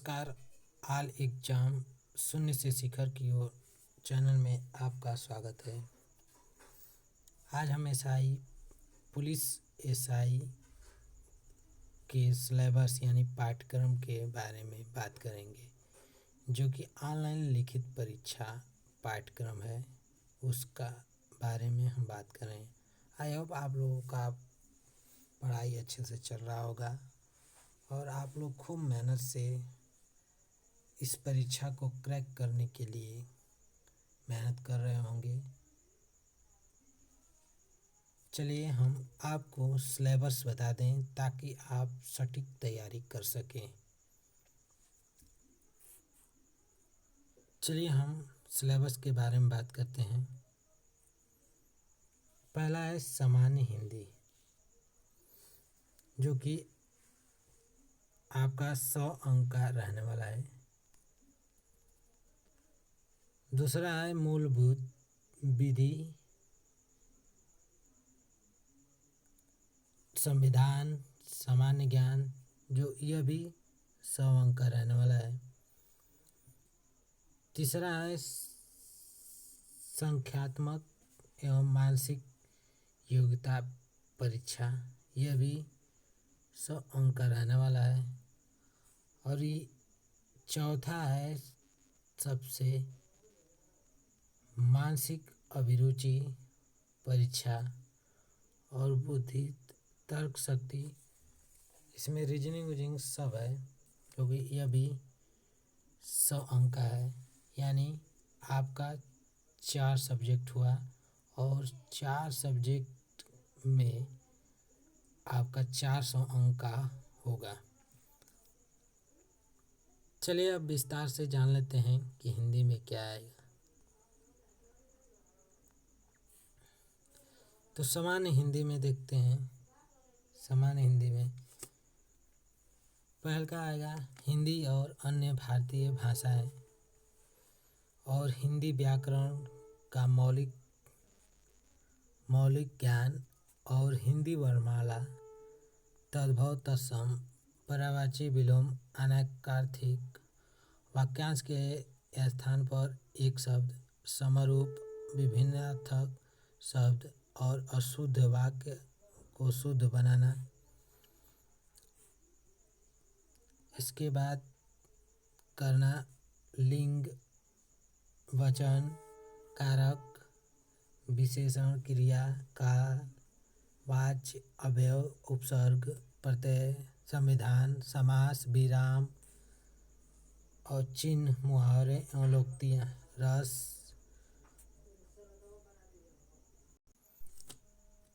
नमस्कार। All exam शून्य से शिखर की ओर चैनल में आपका स्वागत है। आज हम पुलिस एसआई के सिलेबस यानी पाठ्यक्रम के बारे में बात करेंगे, जो कि ऑनलाइन लिखित परीक्षा पाठ्यक्रम है, उसका बारे में हम बात करें। आई होप आप लोगों का पढ़ाई अच्छे से चल रहा होगा और आप लोग खूब मेहनत से इस परीक्षा को क्रैक करने के लिए मेहनत कर रहे होंगे। चलिए हम आपको सिलेबस बता दें ताकि आप सटीक तैयारी कर सकें। चलिए हम सिलेबस के बारे में बात करते हैं। पहला है सामान्य हिंदी, जो कि आपका 100 अंक का रहने वाला है। दूसरा है मूलभूत विधि, संविधान, सामान्य ज्ञान, जो यह भी 100 अंक का रहने वाला है। तीसरा है संख्यात्मक एवं मानसिक योग्यता परीक्षा, यह भी 100 अंक का रहने वाला है। और ये चौथा है सबसे मानसिक अभिरुचि परीक्षा और बुद्धि तर्क शक्ति, इसमें रीजनिंग सब है, क्योंकि यह भी 100 अंक का है। यानी आपका 4 सब्जेक्ट हुआ और 4 सब्जेक्ट में आपका 400 अंक का होगा। चलिए अब विस्तार से जान लेते हैं कि हिंदी में क्या आएगा। तो सामान्य हिंदी में देखते हैं। सामान्य हिंदी में पहल का आएगा हिंदी और अन्य भारतीय भाषाएं और हिंदी व्याकरण का मौलिक ज्ञान और हिंदी वर्णमाला, तद्भव, तत्सम, पर्यायवाची, विलोम, अनैकार्थिक, वाक्यांश के स्थान पर एक शब्द, समरूप, विभिन्नार्थक शब्द और अशुद्ध वाक्य को शुद्ध बनाना। इसके बाद करना लिंग, वचन, कारक, विशेषण, क्रिया, काल, वाच्य, अवयव, उपसर्ग, प्रत्यय, संविधान, समास, विराम और चिन्ह, मुहावरे एवं लोकोक्तियाँ, रस,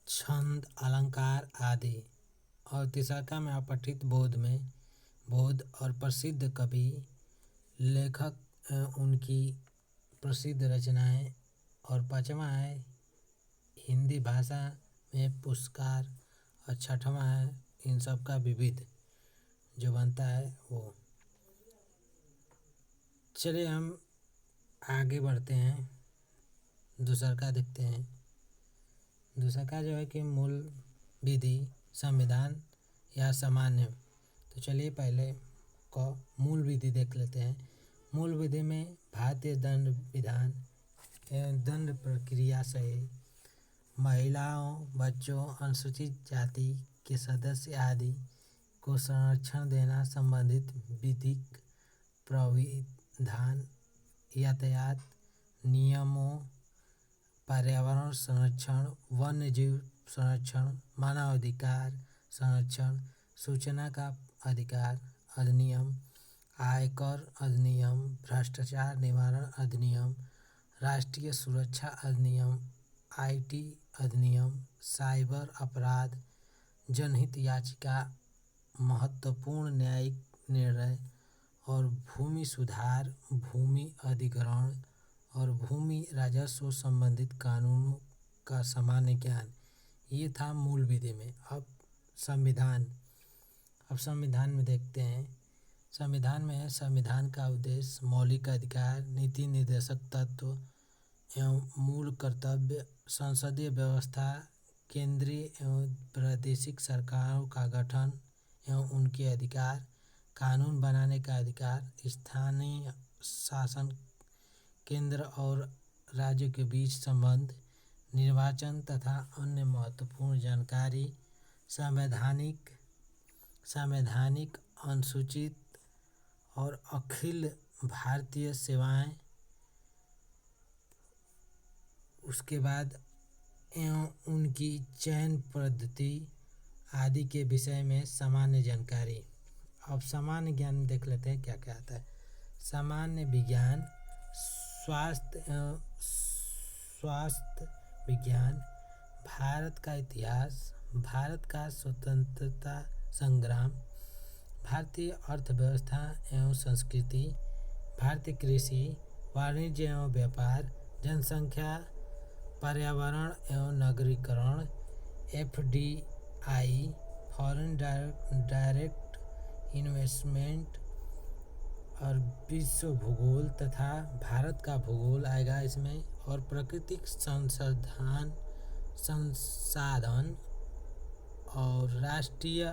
छंद, अलंकार आदि। और तीसरा में अपठित बोध और प्रसिद्ध कवि, लेखक उनकी प्रसिद्ध रचनाएं। और पांचवा है हिंदी भाषा में पुरस्कार। और छठवां है इन सब का विविध जो बनता है वो। चलिए हम आगे बढ़ते हैं, दूसरा का देखते हैं। दूसरा का जो है कि मूल विधि, संविधान या सामान्य। तो चलिए पहले को मूल विधि देख लेते हैं। मूल विधि में भारतीय दंड विधान एवं दंड प्रक्रिया सहित महिलाओं, बच्चों, अनुसूचित जाति के सदस्य आदि को संरक्षण देना संबंधित विधिक प्राविधान, यातायात नियमों, पर्यावरण संरक्षण, वन्य जीव संरक्षण, मानवाधिकार संरक्षण, सूचना का अधिकार अधिनियम, आयकर अधिनियम, भ्रष्टाचार निवारण अधिनियम, राष्ट्रीय सुरक्षा अधिनियम, आईटी अधिनियम, साइबर अपराध, जनहित याचिका, महत्वपूर्ण न्यायिक निर्णय और भूमि सुधार, भूमि अधिग्रहण और भूमि राजस्व संबंधित कानूनों का सामान्य ज्ञान। ये था मूल विधि में। अब संविधान में देखते हैं। संविधान में है संविधान का उद्देश्य मौलिक अधिकार, नीति निर्देशक तत्व एवं मूल कर्तव्य, संसदीय व्यवस्था, केंद्रीय एवं प्रादेशिक सरकारों का गठन एवं उनके अधिकार, कानून बनाने का अधिकार, स्थानीय शासन, केंद्र और राज्यों के बीच संबंध, निर्वाचन तथा अन्य महत्वपूर्ण जानकारी, संवैधानिक अनुसूचित और अखिल भारतीय सेवाएं, उसके बाद एवं उनकी चयन पद्धति आदि के विषय में सामान्य जानकारी। अब सामान्य ज्ञान में देख लेते हैं क्या क्या आता है। सामान्य विज्ञान, स्वास्थ्य विज्ञान, भारत का इतिहास, भारत का स्वतंत्रता संग्राम, भारतीय अर्थव्यवस्था एवं संस्कृति, भारतीय कृषि, वाणिज्य एवं व्यापार, जनसंख्या, पर्यावरण एवं नगरीकरण, FDI, फॉरेन डायरेक्ट इन्वेस्टमेंट, और विश्व भूगोल तथा भारत का भूगोल आएगा इसमें, और प्राकृतिक संसाधन और राष्ट्रीय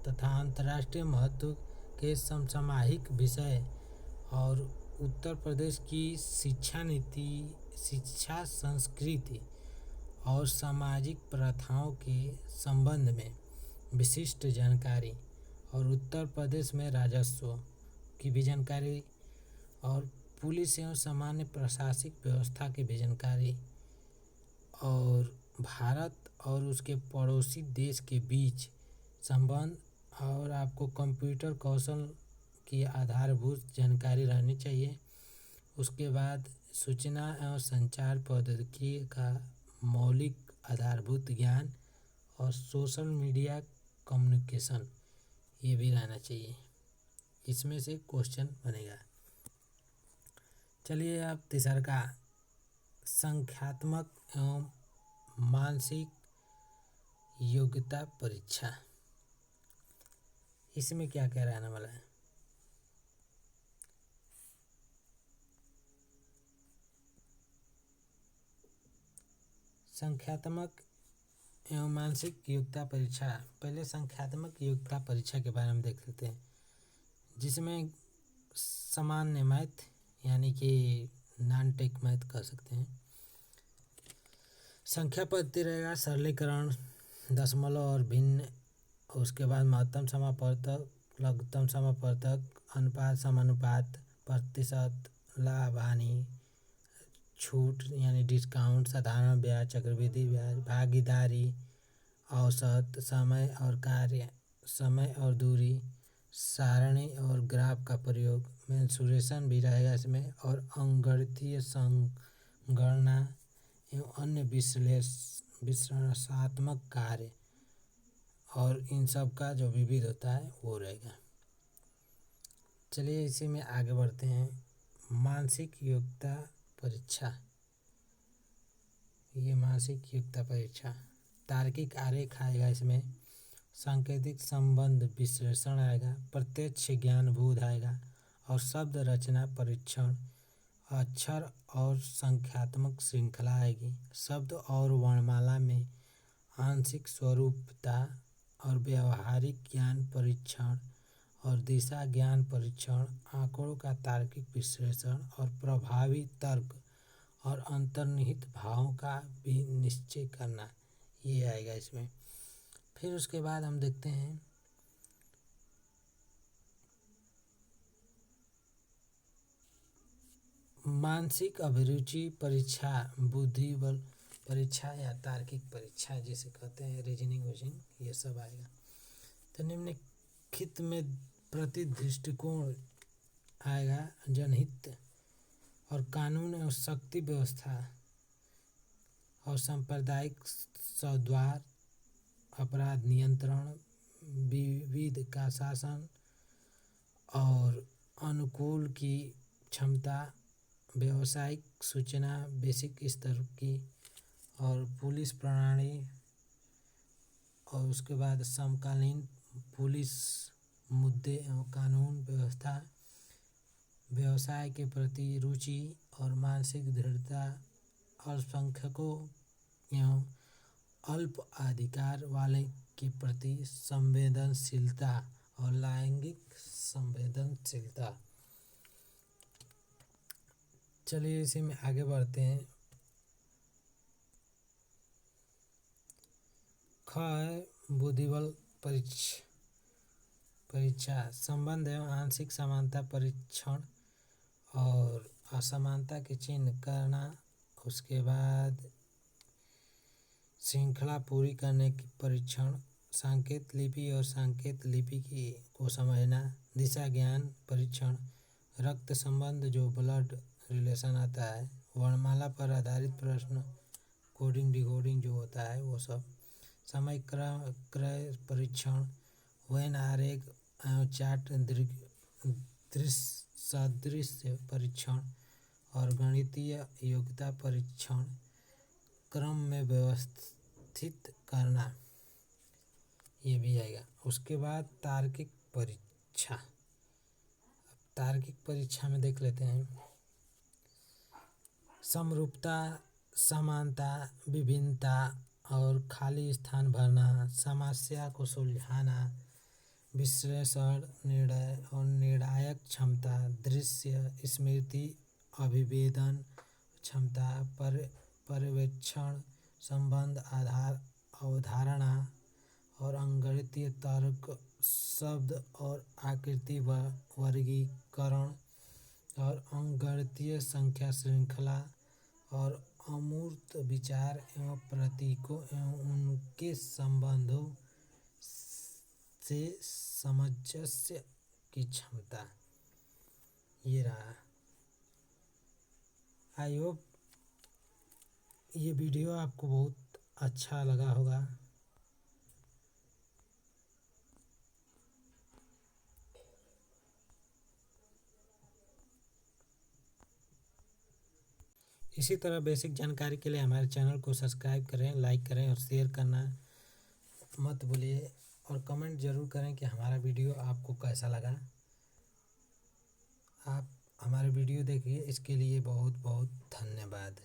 तथा अंतर्राष्ट्रीय महत्व के समसामयिक विषय, और उत्तर प्रदेश की शिक्षा नीति, शिक्षा संस्कृति और सामाजिक प्रथाओं के संबंध में विशिष्ट जानकारी, और उत्तर प्रदेश में राजस्व की भी जानकारी, और पुलिस एवं सामान्य प्रशासनिक व्यवस्था की भी जानकारी, और भारत और उसके पड़ोसी देश के बीच संबंध, और आपको कंप्यूटर कौशल की आधारभूत जानकारी रहनी चाहिए। उसके बाद सूचना एवं संचार प्रौद्योगिकी का मौलिक आधारभूत ज्ञान, और सोशल मीडिया कम्युनिकेशन ये भी रहना चाहिए। इसमें से क्वेश्चन बनेगा। चलिए अब तीसरा का संख्यात्मक एवं मानसिक योग्यता परीक्षा, इसमें क्या क्या रहने वाला है। संख्यात्मक एवं मानसिक योग्यता परीक्षा, पहले संख्यात्मक योग्यता परीक्षा के बारे में देख लेते हैं, जिसमें सामान्य मैथ यानी कि नॉन टेक मैथ कर सकते हैं, संख्या पद्धति रहेगा, सरलीकरण, दशमलव और भिन्न, उसके बाद महत्तम समापवर्तक, लघुत्तम समापवर्तक, अनुपात समानुपात, प्रतिशत, लाभ हानि, छूट यानी डिस्काउंट, साधारण ब्याज, चक्रवृद्धि ब्याज, भागीदारी, औसत, समय और कार्य, समय और दूरी, सारणी और ग्राफ का प्रयोग, मेंसुरेशन भी रहेगा इसमें, और अंकगणितीय संगणना एवं अन्य विश्लेषणात्मक कार्य, और इन सब का जो विविध होता है वो रहेगा। चलिए इसी में आगे बढ़ते हैं। मानसिक योग्यता परीक्षा, ये मानसिक योग्यता परीक्षा तार्किक आरेख आएगा इसमें, सांकेतिक संबंध विश्लेषण आएगा, प्रत्यक्ष ज्ञान बोध आएगा, और शब्द रचना परीक्षण, अक्षर और संख्यात्मक श्रृंखला आएगी, शब्द और वर्णमाला में आंशिक स्वरूपता, और व्यवहारिक ज्ञान परीक्षण, और दिशा ज्ञान परीक्षण, आंकड़ों का तार्किक विश्लेषण, और प्रभावी तर्क और अंतर्निहित भावों का भी निश्चय करना, ये आएगा इसमें। फिर उसके बाद हम देखते हैं मानसिक अभिरुचि परीक्षा, बुद्धिबल परीक्षा या तार्किक परीक्षा जिसे कहते हैं, रीजनिंग विजनिंग, ये सब आएगा। तो निम्नलिखित में प्रति दृष्टिकोण आएगा, जनहित और कानून एवं शक्ति व्यवस्था, और सांप्रदायिक सद्भाव, अपराध नियंत्रण, विविध का शासन, और अनुकूल की क्षमता, व्यावसायिक सूचना बेसिक स्तर की, और पुलिस प्रणाली, और उसके बाद समकालीन पुलिस मुद्दे एवं कानून व्यवस्था, व्यवसाय के प्रति रुचि और मानसिक दृढ़ता, अल्पसंख्यकों एवं अल्प अधिकार वाले के प्रति संवेदनशीलता, और लैंगिक संवेदनशीलता। चलिए इसी में आगे बढ़ते हैं। ख है बुद्धिबल परीक्षा, संबंध एवं आंशिक समानता परीक्षण और असमानता के चिन्ह करना। उसके बाद श्रृंखला पूरी करने की परीक्षण, संकेत लिपि और संकेत लिपि को समझना, दिशा ज्ञान परीक्षण, रक्त संबंध जो ब्लड रिलेशन आता है, वर्णमाला पर आधारित प्रश्न, कोडिंग डिकोडिंग जो होता है वो सब, समय क्रय परीक्षण, वेन आरेख एवं चार्ट सदृश्य परीक्षण और गणितीय योग्यता परीक्षण, क्रम में व्यवस्थित करना, ये भी आएगा। उसके बाद तार्किक परीक्षा। तार्किक परीक्षा में देख लेते हैं। समरूपता, समानता, विभिन्नता और खाली स्थान भरना, समस्या को सुलझाना, विश्लेषण, निर्णय और निर्णायक क्षमता, दृश्य, स्मृति, अभिवेदन क्षमता, पर्यवेक्षण, संबंध, आधार, अवधारणा और अंकगणितीय तर्क, शब्द और आकृति वर्गीकरण और अंकगणितीय संख्या श्रृंखला और अमूर्त विचार एवं प्रतीकों एवं उनके संबंधों से सामंजस्य की क्षमता। ये रहा। आई होप ये वीडियो आपको बहुत अच्छा लगा होगा। इसी तरह बेसिक जानकारी के लिए हमारे चैनल को सब्सक्राइब करें, लाइक करें और शेयर करना मत भूलिए और कमेंट ज़रूर करें कि हमारा वीडियो आपको कैसा लगा। आप हमारे वीडियो देखिए, इसके लिए बहुत बहुत धन्यवाद।